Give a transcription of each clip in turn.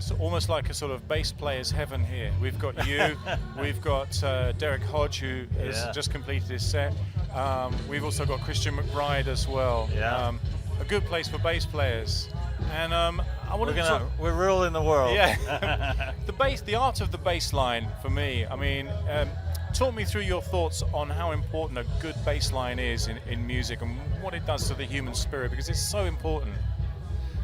It's almost like a sort of bass player's heaven here. We've got you, we've got Derek Hodge, who has just completed his set. We've also got Christian McBride as well. Yeah. A good place for bass players. And I want to we're ruling the world. Yeah. The art of the bass line for me. I mean, talk me through your thoughts on how important a good bass line is in music and what it does to the human spirit, because it's so important.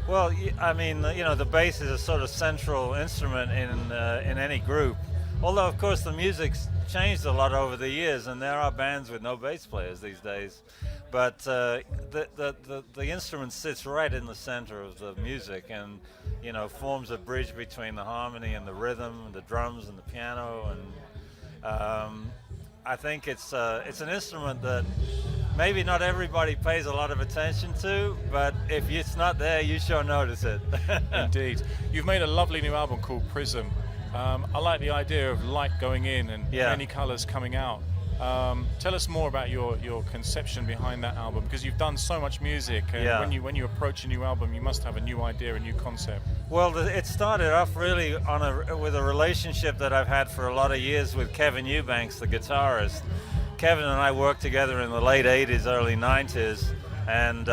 Well, I mean, the bass is a sort of central instrument in any group. Although, of course, the music's changed a lot over the years, and there are bands with no bass players these days. But the instrument sits right in the center of the music, and forms a bridge between the harmony and the rhythm, and the drums and the piano. And I think it's an instrument that maybe not everybody pays a lot of attention to, but if it's not there, you sure notice it. Indeed. You've made a lovely new album called Prism. I like the idea of light going in and many colors coming out. Tell us more about your conception behind that album, because you've done so much music, and when you approach a new album, you must have a new idea, a new concept. Well, it started off really with a relationship that I've had for a lot of years with Kevin Eubanks, the guitarist. Kevin and I worked together in the late 80s, early 90s, and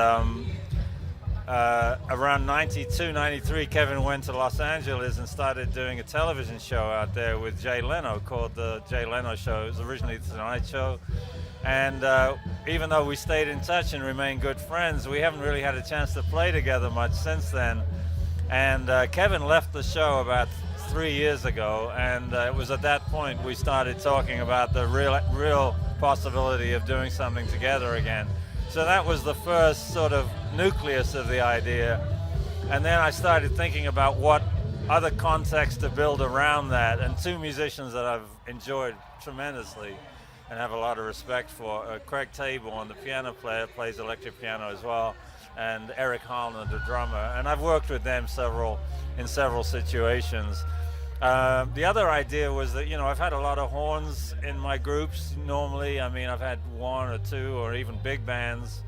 around 92, 93, Kevin went to Los Angeles and started doing a television show out there with Jay Leno called The Jay Leno Show. It was originally the Tonight Show. And even though we stayed in touch and remained good friends, we haven't really had a chance to play together much since then. And Kevin left the show about 3 years ago, and it was at that point we started talking about the real possibility of doing something together again. So that was the first sort of nucleus of the idea. And then I started thinking about what other context to build around that. And two musicians that I've enjoyed tremendously and have a lot of respect for, Craig Taborn, the piano player, plays electric piano as well, and Eric Holland, the drummer. And I've worked with them in several situations. The other idea was that, I've had a lot of horns in my groups normally. I mean, I've had one or two or even big bands.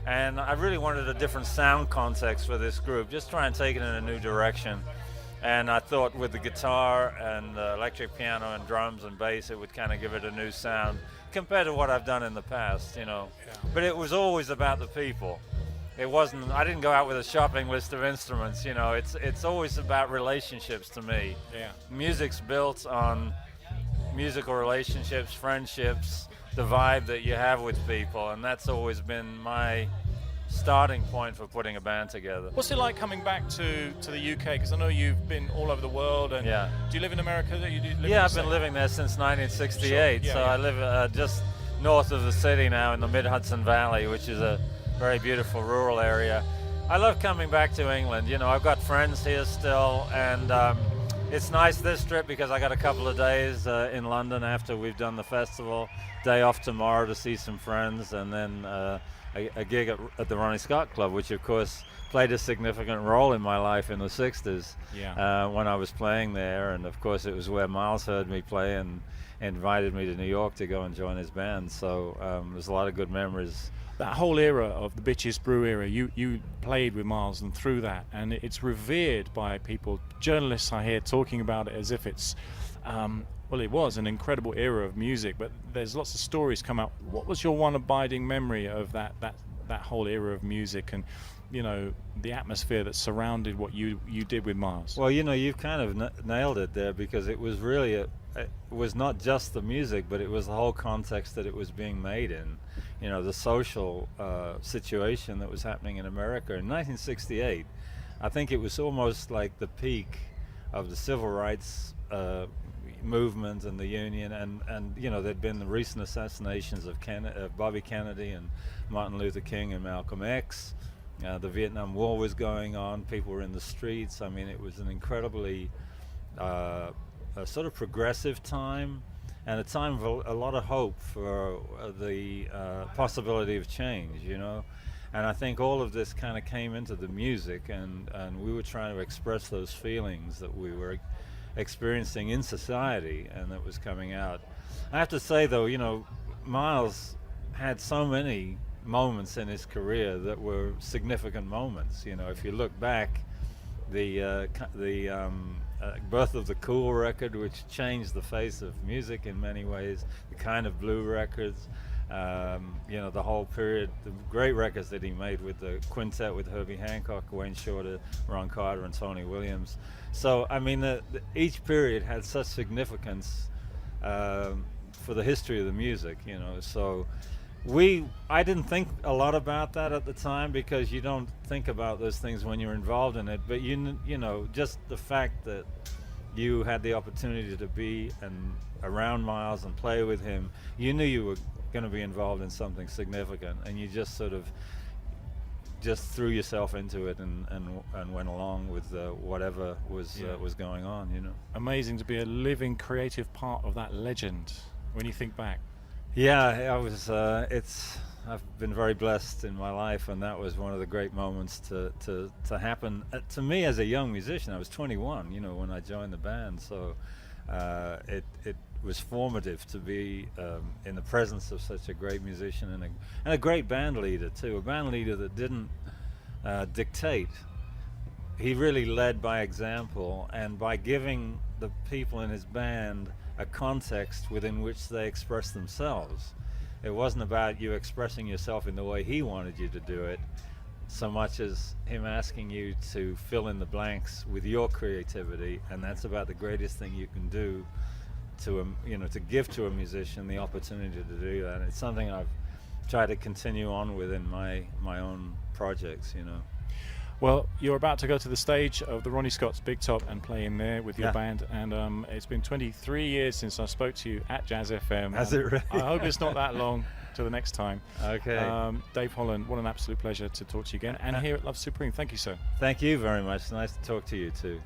And I really wanted a different sound context for this group, just try and take it in a new direction. And I thought with the guitar and electric piano and drums and bass, it would kind of give it a new sound compared to what I've done in the past, But it was always about the people. It wasn't, I didn't go out with a shopping list of instruments, it's always about relationships to me. Yeah. Music's built on musical relationships, friendships, the vibe that you have with people, and that's always been my starting point for putting a band together. What's it like coming back to the UK? Because I know you've been all over the world, and do you live in America? I've been living there since 1968, sure. I live just north of the city now in the mid-Hudson Valley, which is a very beautiful rural area. I love coming back to England. I've got friends here still, and it's nice this trip because I got a couple of days in London after we've done the festival. Day off tomorrow to see some friends, and then a gig at the Ronnie Scott Club, which of course played a significant role in my life in the 60s when I was playing there. And of course it was where Miles heard me play and invited me to New York to go and join his band. So there's a lot of good memories. That whole era of the Bitches Brew era, you played with Miles, and through that, and it's revered by people. Journalists I hear talking about it as if it's, it was an incredible era of music, but there's lots of stories come out. What was your one abiding memory of that whole era of music, and the atmosphere that surrounded what you did with Miles? Well, you've kind of nailed it there, because it was really it was not just the music, but it was the whole context that it was being made in. The social situation that was happening in America in 1968. I think it was almost like the peak of the civil rights movement and the union, and there'd been the recent assassinations of Bobby Kennedy and Martin Luther King and Malcolm X. The Vietnam War was going on. People were in the streets. I mean, it was an incredibly a sort of progressive time, and a time of a lot of hope for the possibility of change, And I think all of this kind of came into the music, and we were trying to express those feelings that we were experiencing in society and that was coming out. I have to say, though, Miles had so many moments in his career that were significant moments. If you look back, Birth of the Cool record, which changed the face of music in many ways. The Kind of Blue records, the whole period, the great records that he made with the quintet with Herbie Hancock, Wayne Shorter, Ron Carter, and Tony Williams. So I mean, each period had such significance for the history of the music, So I didn't think a lot about that at the time, because you don't think about those things when you're involved in it. But just the fact that you had the opportunity to be around Miles and play with him, you knew you were going to be involved in something significant, and you just sort of threw yourself into it and went along with whatever was going on. Amazing to be a living, creative part of that legend when you think back. Yeah, I was. I've been very blessed in my life, and that was one of the great moments to happen to me as a young musician. I was 21, when I joined the band, so it was formative to be in the presence of such a great musician and a great band leader too. A band leader that didn't dictate. He really led by example, and by giving the people in his band a context within which they express themselves. It wasn't about you expressing yourself in the way he wanted you to do it, so much as him asking you to fill in the blanks with your creativity, and that's about the greatest thing you can do to give to a musician the opportunity to do that. And it's something I've tried to continue on with in my own projects. Well, you're about to go to the stage of the Ronnie Scott's Big Top and play in there with your band, and it's been 23 years since I spoke to you at Jazz FM. Has it really? I hope it's not that long to the next time. Okay. Dave Holland, what an absolute pleasure to talk to you again, and here at Love Supreme. Thank you, sir. Thank you very much. Nice to talk to you too.